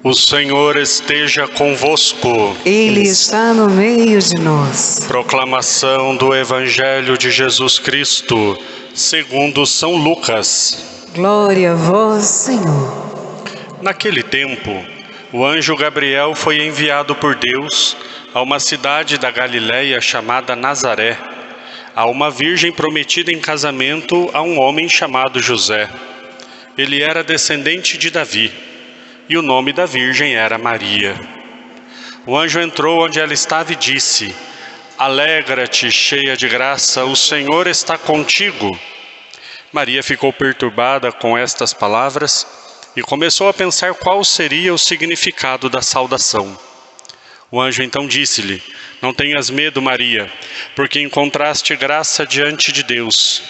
O Senhor esteja convosco. Ele está no meio de nós. Proclamação do Evangelho de Jesus Cristo, segundo São Lucas. Glória a vós, Senhor. Naquele tempo, o anjo Gabriel foi enviado por Deus a uma cidade da Galiléia chamada Nazaré, a uma virgem prometida em casamento a um homem chamado José. Ele era descendente de Davi, e o nome da virgem era Maria. O anjo entrou onde ela estava e disse: Alegra-te, cheia de graça, o Senhor está contigo. Maria ficou perturbada com estas palavras e começou a pensar qual seria o significado da saudação. O anjo então disse-lhe: Não tenhas medo, Maria, porque encontraste graça diante de Deus.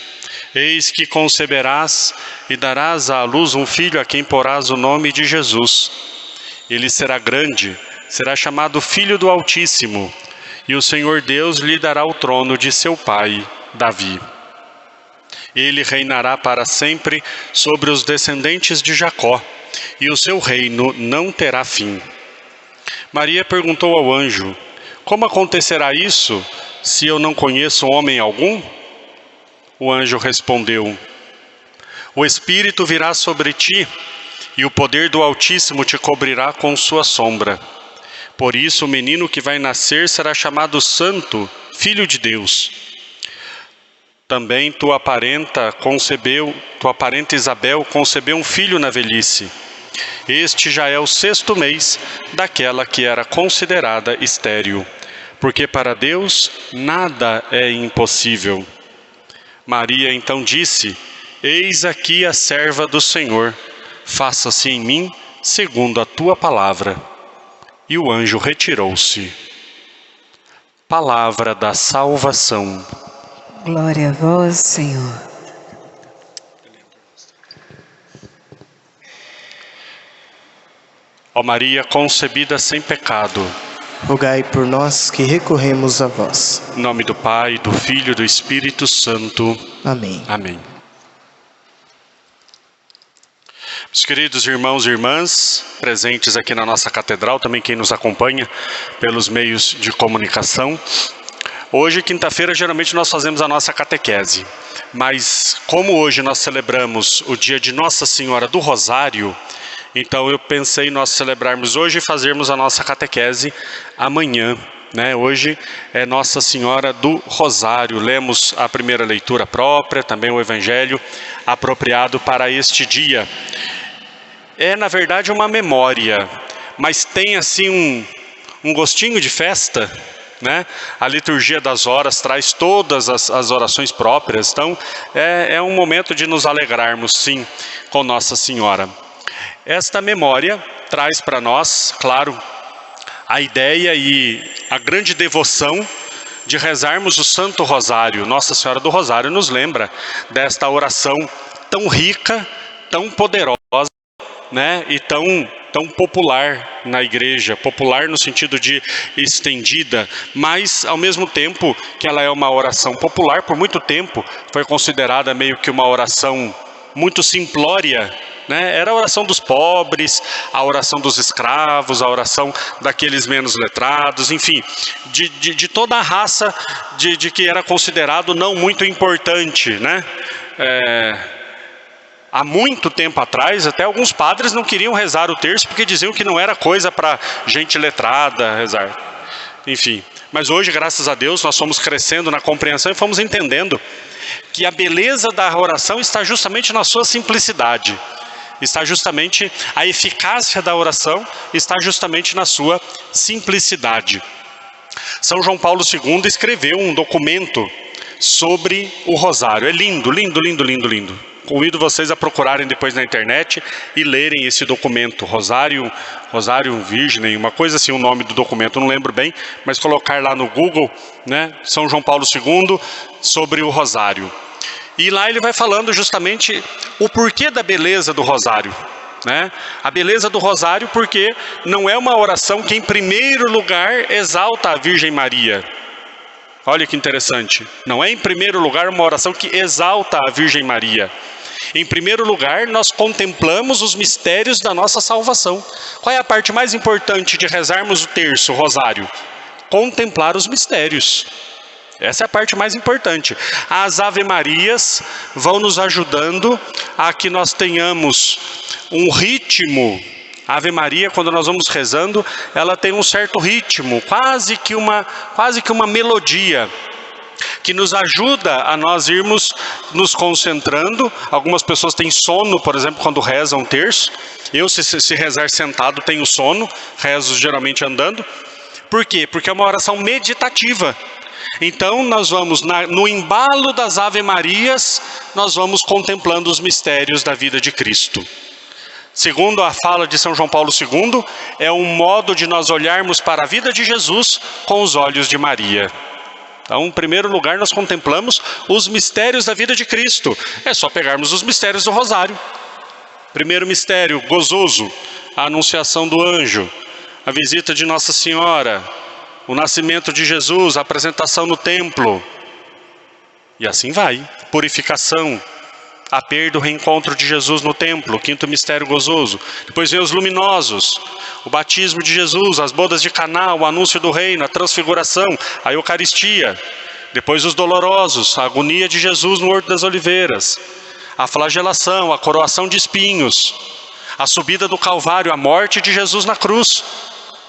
Eis que conceberás e darás à luz um filho a quem porás o nome de Jesus. Ele será grande, será chamado Filho do Altíssimo, e o Senhor Deus lhe dará o trono de seu pai, Davi. Ele reinará para sempre sobre os descendentes de Jacó, e o seu reino não terá fim. Maria perguntou ao anjo: Como acontecerá isso, se eu não conheço homem algum? O anjo respondeu: O Espírito virá sobre ti, e o poder do Altíssimo te cobrirá com sua sombra. Por isso o menino que vai nascer será chamado Santo, Filho de Deus. Também tua parenta Isabel concebeu um filho na velhice. Este já é o 6º mês daquela que era considerada estéril, porque para Deus nada é impossível. Maria então disse: Eis aqui a serva do Senhor, faça-se em mim segundo a tua palavra. E o anjo retirou-se. Palavra da salvação. Glória a vós, Senhor. Ó Maria concebida sem pecado, rogai por nós que recorremos a vós. Em nome do Pai, do Filho e do Espírito Santo. Amém. Amém. Meus queridos irmãos e irmãs, presentes aqui na nossa catedral, também quem nos acompanha pelos meios de comunicação. Hoje, quinta-feira, geralmente nós fazemos a nossa catequese. Mas como hoje nós celebramos o dia de Nossa Senhora do Rosário, então eu pensei em nós celebrarmos hoje e fazermos a nossa catequese amanhã. Hoje é Nossa Senhora do Rosário. Lemos a primeira leitura própria, também o Evangelho apropriado para este dia. É na verdade uma memória, mas tem assim um gostinho de festa. A liturgia das horas traz todas as orações próprias, então é um momento de nos alegrarmos sim com Nossa Senhora. Esta memória traz para nós, claro, a ideia e a grande devoção de rezarmos o Santo Rosário. Nossa Senhora do Rosário nos lembra desta oração tão rica, tão poderosa, e tão popular na igreja, popular no sentido de estendida, mas ao mesmo tempo que ela é uma oração popular, por muito tempo foi considerada meio que uma oração muito simplória, Era a oração dos pobres, a oração dos escravos, a oração daqueles menos letrados, enfim, de toda a raça de que era considerado não muito importante, Há muito tempo atrás, até alguns padres não queriam rezar o terço porque diziam que não era coisa para gente letrada rezar. Enfim, mas hoje, graças a Deus, nós fomos crescendo na compreensão e fomos entendendo que a beleza da oração está justamente na sua simplicidade. Está justamente, a eficácia da oração está justamente na sua simplicidade. São João Paulo II escreveu um documento sobre o rosário. É lindo, lindo, lindo, lindo, lindo. Convido vocês a procurarem depois na internet e lerem esse documento, Rosário Virgem, uma coisa assim, o nome do documento, não lembro bem, mas colocar lá no Google, São João Paulo II, sobre o rosário. E lá ele vai falando justamente o porquê da beleza do rosário. A beleza do rosário porque não é uma oração que em primeiro lugar exalta a Virgem Maria. Olha que interessante, não é em primeiro lugar uma oração que exalta a Virgem Maria. Em primeiro lugar, nós contemplamos os mistérios da nossa salvação. Qual é a parte mais importante de rezarmos o terço, o rosário? Contemplar os mistérios. Essa é a parte mais importante. As Ave-Marias vão nos ajudando a que nós tenhamos um ritmo. A Ave Maria, quando nós vamos rezando, ela tem um certo ritmo, quase que uma melodia, que nos ajuda a nós irmos nos concentrando. Algumas pessoas têm sono, por exemplo, quando rezam um terço. Eu, se rezar sentado, tenho sono, rezo geralmente andando. Por quê? Porque é uma oração meditativa. Então nós vamos, no embalo das Ave-Marias, nós vamos contemplando os mistérios da vida de Cristo. Segundo a fala de São João Paulo II, é um modo de nós olharmos para a vida de Jesus com os olhos de Maria. Então, em primeiro lugar, nós contemplamos os mistérios da vida de Cristo. É só pegarmos os mistérios do Rosário. Primeiro mistério, gozoso, a anunciação do anjo, a visita de Nossa Senhora, o nascimento de Jesus, a apresentação no templo. E assim vai. Purificação, a perda, o reencontro de Jesus no templo, o quinto mistério gozoso. Depois vem os luminosos, o batismo de Jesus, as bodas de Caná, o anúncio do reino, a transfiguração, a Eucaristia. Depois os dolorosos, a agonia de Jesus no Horto das Oliveiras, a flagelação, a coroação de espinhos, a subida do Calvário, a morte de Jesus na cruz.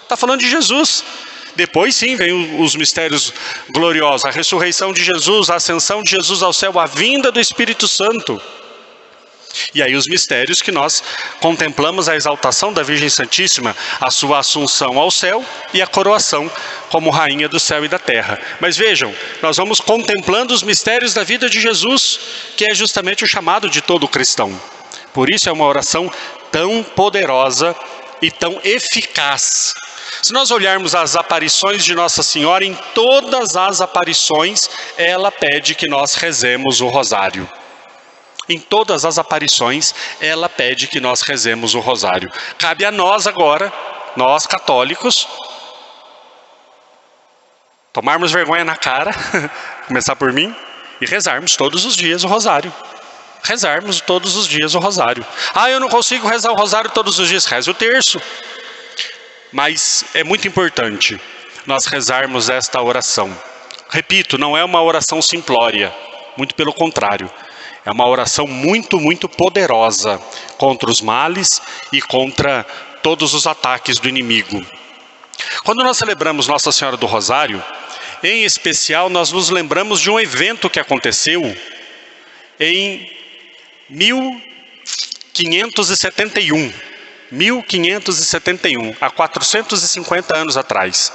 Está falando de Jesus. Depois sim vem os mistérios gloriosos, a ressurreição de Jesus, a ascensão de Jesus ao céu, a vinda do Espírito Santo. E aí os mistérios que nós contemplamos, a exaltação da Virgem Santíssima, a sua assunção ao céu e a coroação como rainha do céu e da terra. Mas vejam, nós vamos contemplando os mistérios da vida de Jesus, que é justamente o chamado de todo cristão. Por isso é uma oração tão poderosa e tão eficaz. Se nós olharmos as aparições de Nossa Senhora, em todas as aparições, ela pede que nós rezemos o rosário. Em todas as aparições, ela pede que nós rezemos o rosário. Cabe a nós agora, nós católicos, tomarmos vergonha na cara, começar por mim, e rezarmos todos os dias o rosário. Rezarmos todos os dias o rosário. Ah, eu não consigo rezar o rosário todos os dias. Reze o terço. Mas é muito importante nós rezarmos esta oração. Repito, não é uma oração simplória, muito pelo contrário. É uma oração muito, muito poderosa contra os males e contra todos os ataques do inimigo. Quando nós celebramos Nossa Senhora do Rosário, em especial nós nos lembramos de um evento que aconteceu em 1571. 1571, há 450 anos atrás,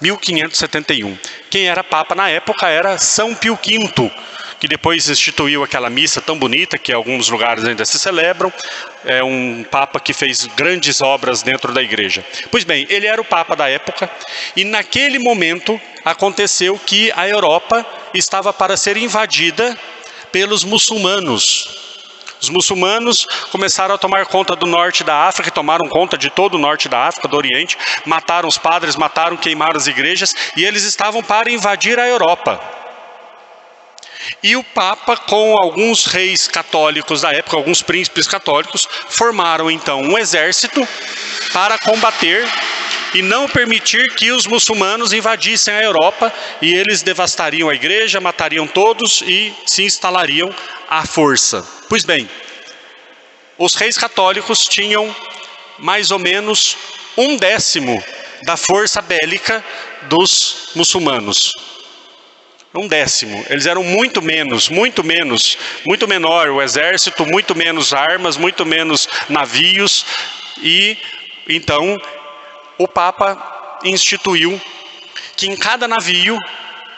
1571. Quem era Papa na época era São Pio V, que depois instituiu aquela missa tão bonita, que em alguns lugares ainda se celebram. É um Papa que fez grandes obras dentro da igreja. Pois bem, ele era o Papa da época, e naquele momento aconteceu que a Europa estava para ser invadida pelos muçulmanos. Os muçulmanos começaram a tomar conta do norte da África, tomaram conta de todo o norte da África, do Oriente, mataram os padres, queimaram as igrejas, e eles estavam para invadir a Europa. E o Papa, com alguns reis católicos da época, alguns príncipes católicos, formaram então um exército para combater e não permitir que os muçulmanos invadissem a Europa, e eles devastariam a igreja, matariam todos e se instalariam à força. Pois bem, os reis católicos tinham mais ou menos 1/10 da força bélica dos muçulmanos. 1/10. Eles eram muito menor o exército, muito menos armas, muito menos navios, e então o Papa instituiu que em cada navio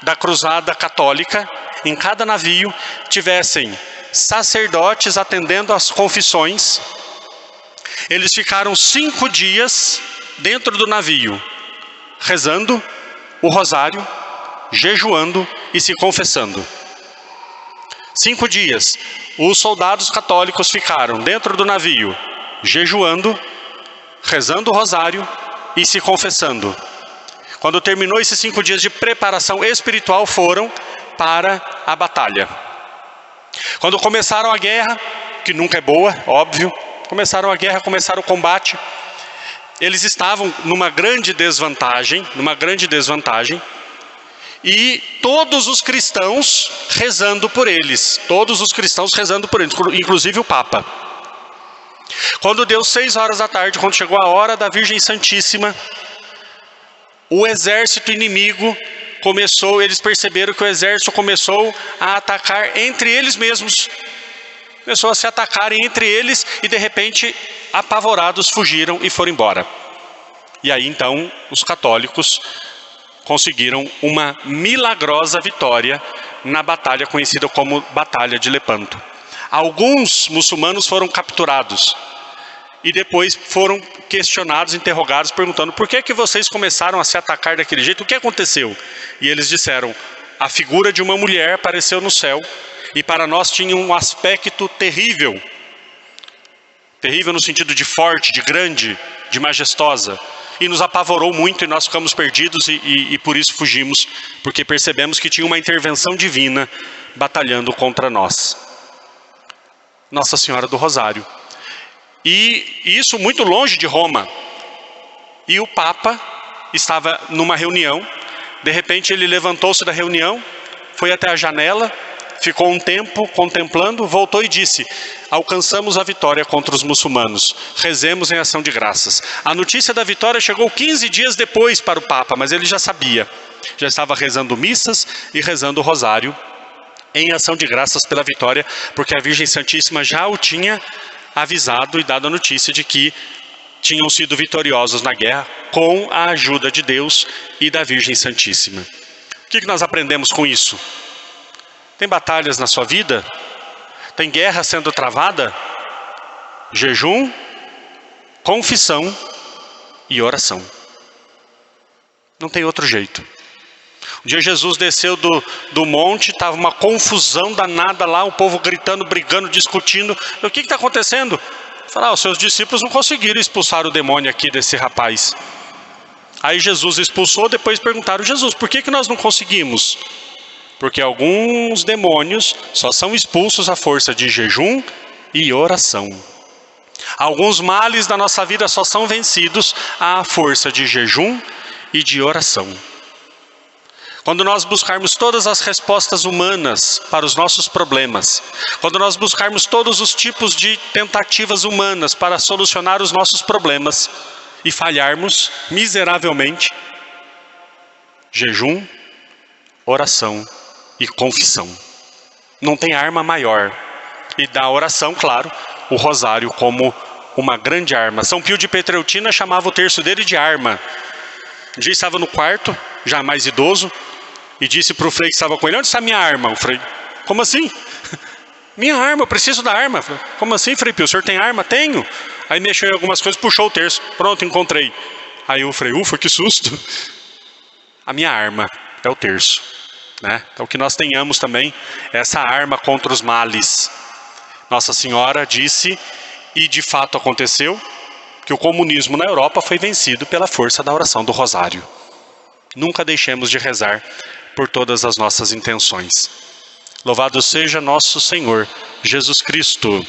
da cruzada católica, em cada navio tivessem sacerdotes atendendo às confissões. Eles ficaram 5 dias dentro do navio, rezando o rosário, jejuando e se confessando. 5 dias, os soldados católicos ficaram dentro do navio, jejuando, rezando o rosário e se confessando. Quando terminou esses 5 dias de preparação espiritual, foram para a batalha. Quando começaram a guerra, que nunca é boa, óbvio. Começaram a guerra, começaram o combate. Eles estavam numa grande desvantagem, e todos os cristãos rezando por eles, inclusive o Papa. Quando deu 6 horas da tarde, quando chegou a hora da Virgem Santíssima, o exército inimigo eles perceberam que o exército começou a atacar entre eles mesmos. Começou a se atacarem entre eles e de repente, apavorados, fugiram e foram embora. E aí então, os católicos conseguiram uma milagrosa vitória na batalha conhecida como Batalha de Lepanto. Alguns muçulmanos foram capturados e depois foram questionados, interrogados, perguntando: por que vocês começaram a se atacar daquele jeito? O que aconteceu? E eles disseram: a figura de uma mulher apareceu no céu e para nós tinha um aspecto terrível. Terrível no sentido de forte, de grande, de majestosa. E nos apavorou muito e nós ficamos perdidos e por isso fugimos, porque percebemos que tinha uma intervenção divina batalhando contra nós. Nossa Senhora do Rosário. E isso muito longe de Roma. E o Papa estava numa reunião, de repente ele levantou-se da reunião, foi até a janela, ficou um tempo contemplando, voltou e disse: alcançamos a vitória contra os muçulmanos, rezemos em ação de graças. A notícia da vitória chegou 15 dias depois para o Papa, mas ele já sabia, já estava rezando missas e rezando o rosário em ação de graças pela vitória, porque a Virgem Santíssima já o tinha avisado e dado a notícia de que tinham sido vitoriosos na guerra com a ajuda de Deus e da Virgem Santíssima. O que nós aprendemos com isso? Tem batalhas na sua vida? Tem guerra sendo travada? Jejum, confissão e oração. Não tem outro jeito. Um dia Jesus desceu do monte, estava uma confusão danada lá, o povo gritando, brigando, discutindo. O que está acontecendo? Falaram: os seus discípulos não conseguiram expulsar o demônio aqui desse rapaz. Aí Jesus expulsou, depois perguntaram: Jesus, por que nós não conseguimos? Porque alguns demônios só são expulsos à força de jejum e oração. Alguns males da nossa vida só são vencidos à força de jejum e de oração. Quando nós buscarmos todas as respostas humanas para os nossos problemas, quando nós buscarmos todos os tipos de tentativas humanas para solucionar os nossos problemas e falharmos miseravelmente, jejum, oração e confissão. Não tem arma maior. E da oração, claro, o rosário como uma grande arma. São Pio de Pietrelcina chamava o terço dele de arma. Um dia estava no quarto, já mais idoso, e disse para o frei que estava com ele: onde está minha arma? O frei: como assim? Minha arma, eu preciso da arma. Falei: como assim, Frei Pio? O senhor tem arma? Tenho. Aí mexeu em algumas coisas, puxou o terço. Pronto, encontrei. Aí o frei: ufa, que susto. A minha arma é o terço, né? Então que nós tenhamos também essa arma contra os males. Nossa Senhora disse, e de fato aconteceu, que o comunismo na Europa foi vencido pela força da oração do rosário. Nunca deixemos de rezar por todas as nossas intenções. Louvado seja nosso Senhor Jesus Cristo.